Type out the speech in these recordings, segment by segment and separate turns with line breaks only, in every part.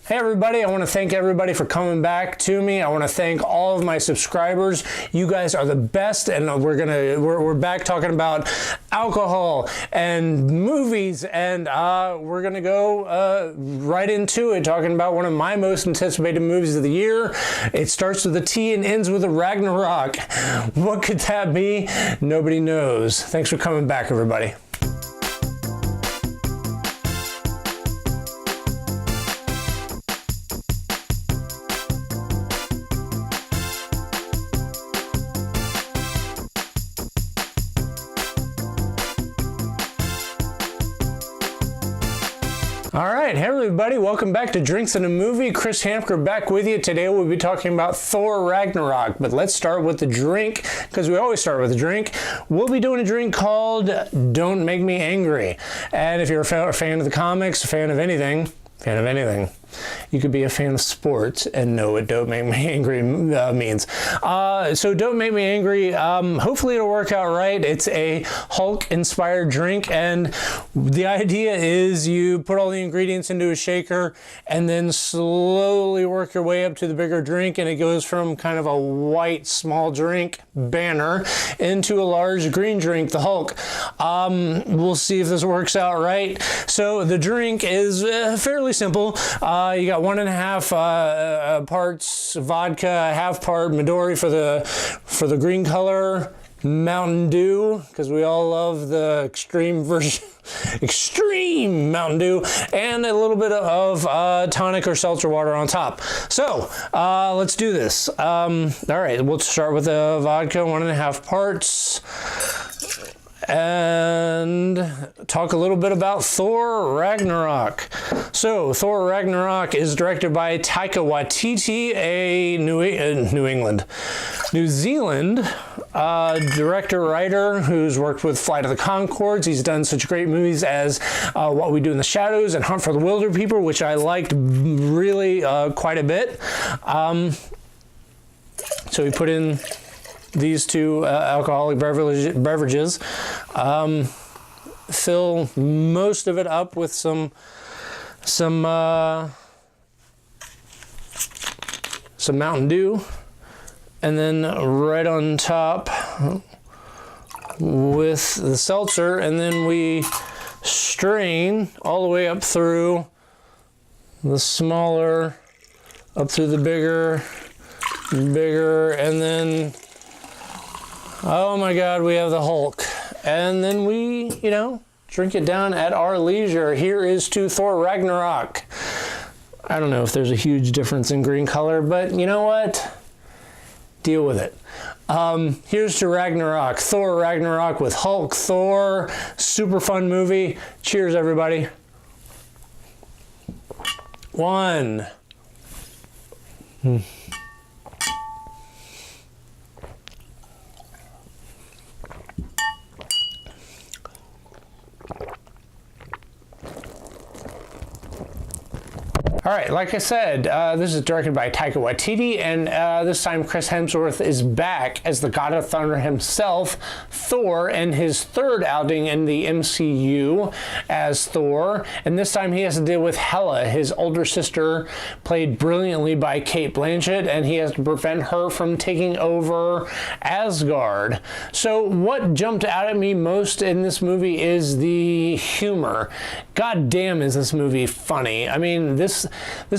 Hey everybody, I want to thank everybody for coming back to me. I want to thank all of my subscribers. You guys are the best, and we're back talking about alcohol and movies, and we're gonna go right into it, talking about one of my most anticipated movies of the year. It starts with a T and ends with a Ragnarok. What could that be? Nobody knows. Thanks for coming back, everybody. All right, hey everybody, welcome back to Drinks and a Movie. Chris Hamker back with you. Today we'll be talking about Thor Ragnarok, but let's start with the drink, because we always start with a drink. We'll be doing a drink called Don't Make Me Angry. And if you're a fan of the comics, a fan of anything, you could be a fan of sports and know what Don't Make Me Angry means. So Don't Make Me Angry, hopefully it'll work out right. It's a Hulk-inspired drink, and the idea is you put all the ingredients into a shaker and then slowly work your way up to the bigger drink, and it goes from kind of a white small drink banner into a large green drink, the Hulk. We'll see if this works out right. So the drink is fairly simple. You got 1.5 parts vodka, half part Midori for the green color, Mountain Dew, because we all love the extreme version, extreme Mountain Dew, and a little bit of tonic or seltzer water on top. So let's do this. All right, we'll start with the vodka, 1.5 parts. And talk a little bit about Thor Ragnarok. So Thor Ragnarok is directed by Taika Waititi, a New Zealand director-writer who's worked with Flight of the Conchords. He's done such great movies as What We Do in the Shadows and Hunt for the Wilder People, which I liked really quite a bit. So he put in these two alcoholic beverages, fill most of it up with some Mountain Dew, and then right on top with the seltzer, and then we strain all the way up through the smaller, up through the bigger, and then oh my God, we have the Hulk. And then we, drink it down at our leisure. Here is to Thor Ragnarok. I don't know if there's a huge difference in green color, but you know what? Deal with it. Here's to Ragnarok. Thor Ragnarok with Hulk, Thor. Super fun movie. Cheers, everybody. One. All right, like I said, this is directed by Taika Waititi, and this time Chris Hemsworth is back as the God of Thunder himself, Thor, and his third outing in the MCU as Thor. And this time he has to deal with Hela, his older sister, played brilliantly by Cate Blanchett, and he has to prevent her from taking over Asgard. So what jumped out at me most in this movie is the humor. God damn, is this movie funny. I mean, this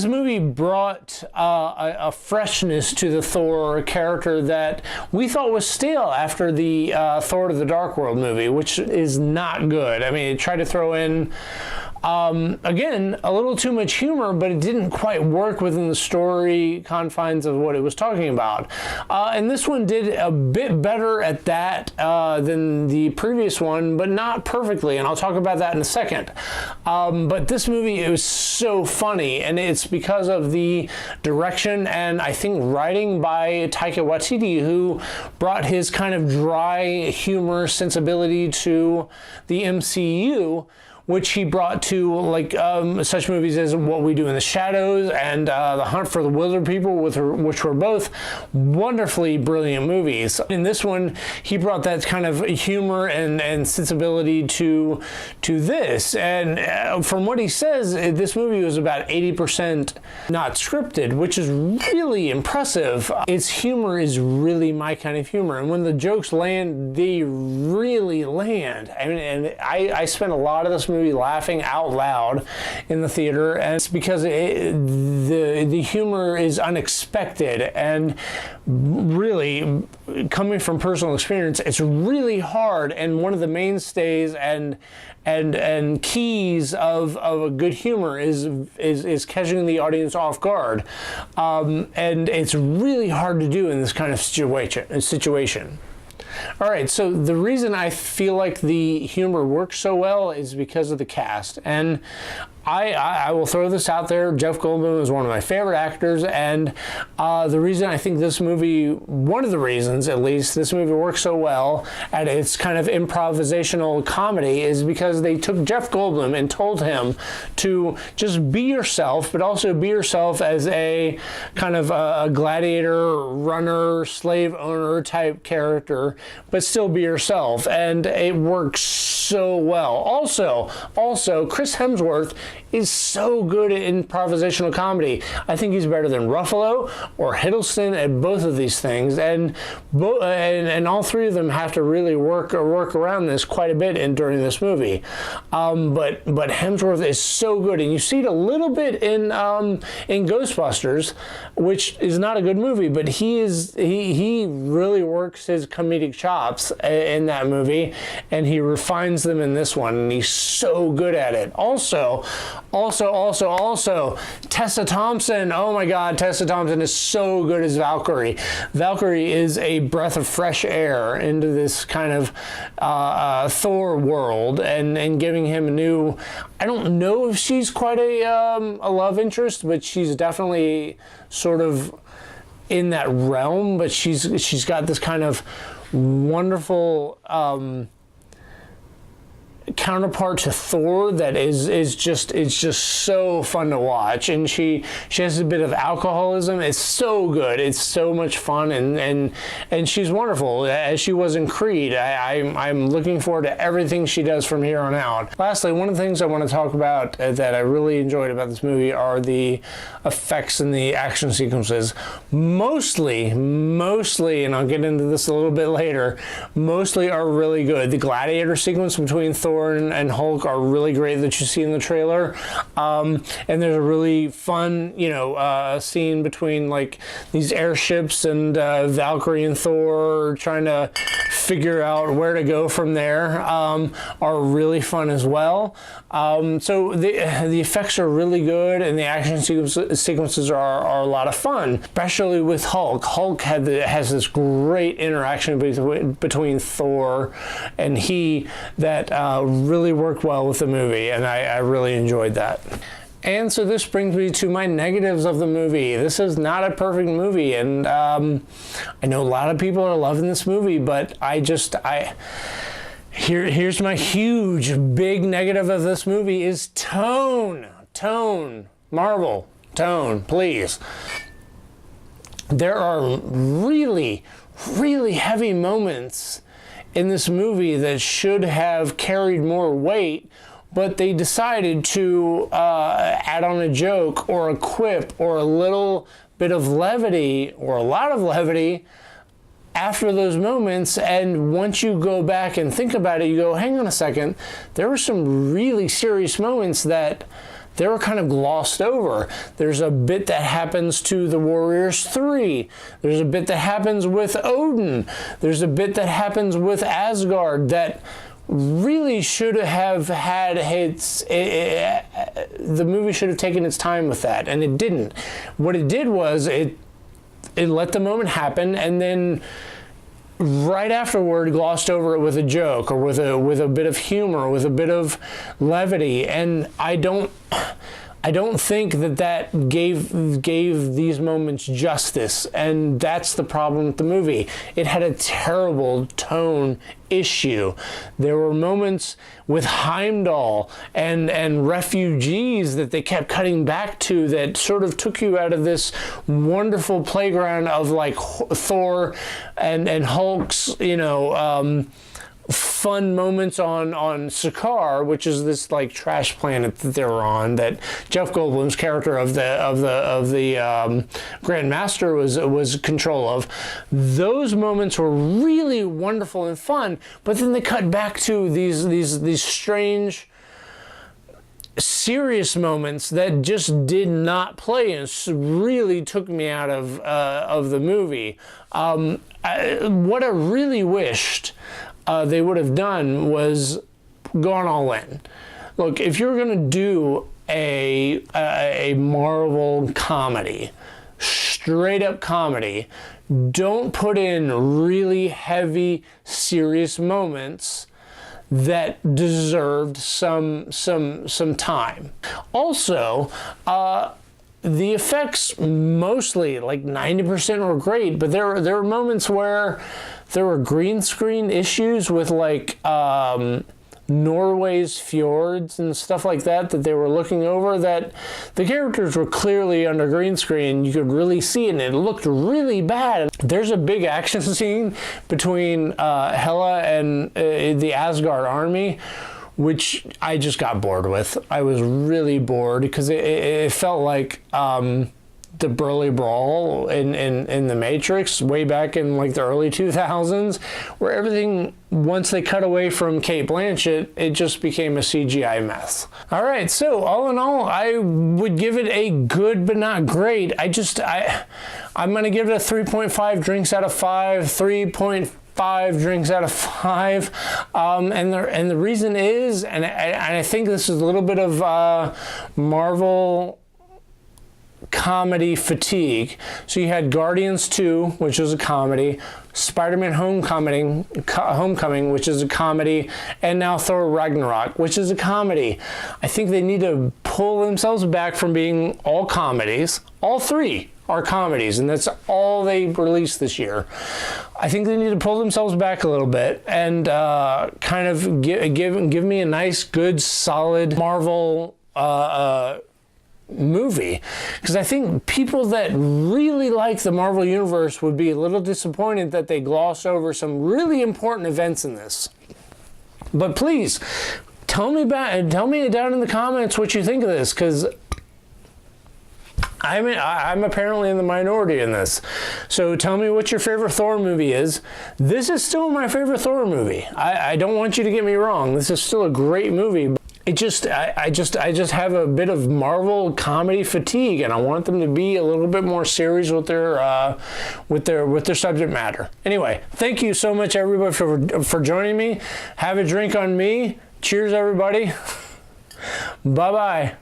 movie brought a freshness to the Thor character that we thought was stale after the Thor to the Dark World movie, which is not good. I mean, it tried to throw in, again, a little too much humor, but it didn't quite work within the story confines of what it was talking about. And this one did a bit better at that than the previous one, but not perfectly, and I'll talk about that in a second. But this movie, it was so funny, and it's because of the direction and I think writing by Taika Waititi, who brought his kind of dry humor sensibility to the MCU, which he brought to like such movies as What We Do in the Shadows and The Hunt for the Wilder People, which were both wonderfully brilliant movies. In this one, he brought that kind of humor and sensibility to this. And from what he says, this movie was about 80% not scripted, which is really impressive. Its humor is really my kind of humor, and when the jokes land, they really land. I mean, and I spent a lot of this movie laughing out loud in the theater, and it's because the humor is unexpected, and really, coming from personal experience, it's really hard, and one of the mainstays and keys of a good humor is catching the audience off guard, and it's really hard to do in this kind of situation. All right, so the reason I feel like the humor works so well is because of the cast, and I will throw this out there. Jeff Goldblum is one of my favorite actors, and the reason I think this movie, one of the reasons at least, this movie works so well at its kind of improvisational comedy is because they took Jeff Goldblum and told him to just be yourself, but also be yourself as a kind of a gladiator, runner, slave owner type character, but still be yourself, and it works so well. Also, Chris Hemsworth is so good at improvisational comedy. I think he's better than Ruffalo or Hiddleston at both of these things, and all three of them have to really work around this quite a bit during this movie. But Hemsworth is so good, and you see it a little bit in Ghostbusters, which is not a good movie, but he really works his comedic chops in that movie, and he refines them in this one, and he's so good at it. Also, Tessa Thompson. Oh my God, Tessa Thompson is so good as Valkyrie. Valkyrie is a breath of fresh air into this kind of Thor world, and giving him a new, I don't know if she's quite a love interest, but she's definitely sort of in that realm, but she's got this kind of wonderful counterpart to Thor that is just so fun to watch, and she has a bit of alcoholism. It's so good. It's so much fun, and she's wonderful as she was in Creed. I'm looking forward to everything she does from here on out. Lastly, one of the things I want to talk about that I really enjoyed about this movie are the effects and the action sequences. Mostly, and I'll get into this a little bit later, mostly are really good. The gladiator sequence between Thor and Hulk are really great that you see in the trailer, and there's a really fun scene between like these airships and Valkyrie and Thor trying to figure out where to go from there, are really fun as well. So the effects are really good, and the action sequences are a lot of fun, especially with Hulk. Hulk has this great interaction between Thor and he that really worked well with the movie, and I really enjoyed that. And so this brings me to my negatives of the movie. This is not a perfect movie, and I know a lot of people are loving this movie, but here's my huge, big negative of this movie is tone. Marvel, tone, please. There are really, really heavy moments in this movie that should have carried more weight, but they decided to add on a joke or a quip or a little bit of levity or a lot of levity after those moments, and once you go back and think about it, you go, hang on a second, there were some really serious moments that they were kind of glossed over. There's a bit that happens to the Warriors 3. There's a bit that happens with Odin. There's a bit that happens with Asgard that really should have had the movie should have taken its time with that, and it didn't. What it did was it let the moment happen, and then right afterward glossed over it with a joke or with a bit of humor, with a bit of levity, and I I don't think that gave these moments justice, and that's the problem with the movie. It had a terrible tone issue. There were moments with Heimdall and refugees that they kept cutting back to that sort of took you out of this wonderful playground of like Thor and Hulk's, you know, fun moments on Sakaar, which is this like trash planet that they were on, that Jeff Goldblum's character of the Grand Master was control of. Those moments were really wonderful and fun, but then they cut back to these strange, serious moments that just did not play and really took me out of the movie. What I really wished they would have done was gone all in. Look, if you're going to do a Marvel comedy, straight up comedy, don't put in really heavy, serious moments that deserved some time. Also, the effects mostly, like 90%, were great, but there were moments where there were green screen issues with like Norway's fjords and stuff like that they were looking over, that the characters were clearly under green screen. You could really see it, and it looked really bad. There's a big action scene between Hela and the Asgard army, which I just got bored with. I was really bored because it felt like the Burly Brawl in the Matrix way back in like the early 2000s, where everything, once they cut away from Cate Blanchett, it just became a CGI mess. All right, so all in all, I would give it a good but not great. I'm gonna give it a 3.5 drinks out of 5, 3.5 drinks out of 5, and the reason is, and I think this is a little bit of Marvel comedy fatigue. So you had Guardians 2, which was a comedy, Spider-Man Homecoming, which is a comedy, and now Thor Ragnarok, which is a comedy. I think they need to pull themselves back from being all comedies. All three are comedies, and that's all they released this year. I think they need to pull themselves back a little bit and kind of give me a nice, good, solid Marvel movie, because I think people that really like the Marvel Universe would be a little disappointed that they gloss over some really important events in this. But please, tell me down in the comments what you think of this, because I'm apparently in the minority in this. So tell me what your favorite Thor movie is. This is still my favorite Thor movie. I don't want you to get me wrong. This is still a great movie. It just, I just have a bit of Marvel comedy fatigue, and I want them to be a little bit more serious with their subject matter. Anyway, thank you so much, everybody, for joining me. Have a drink on me. Cheers, everybody. Bye-bye.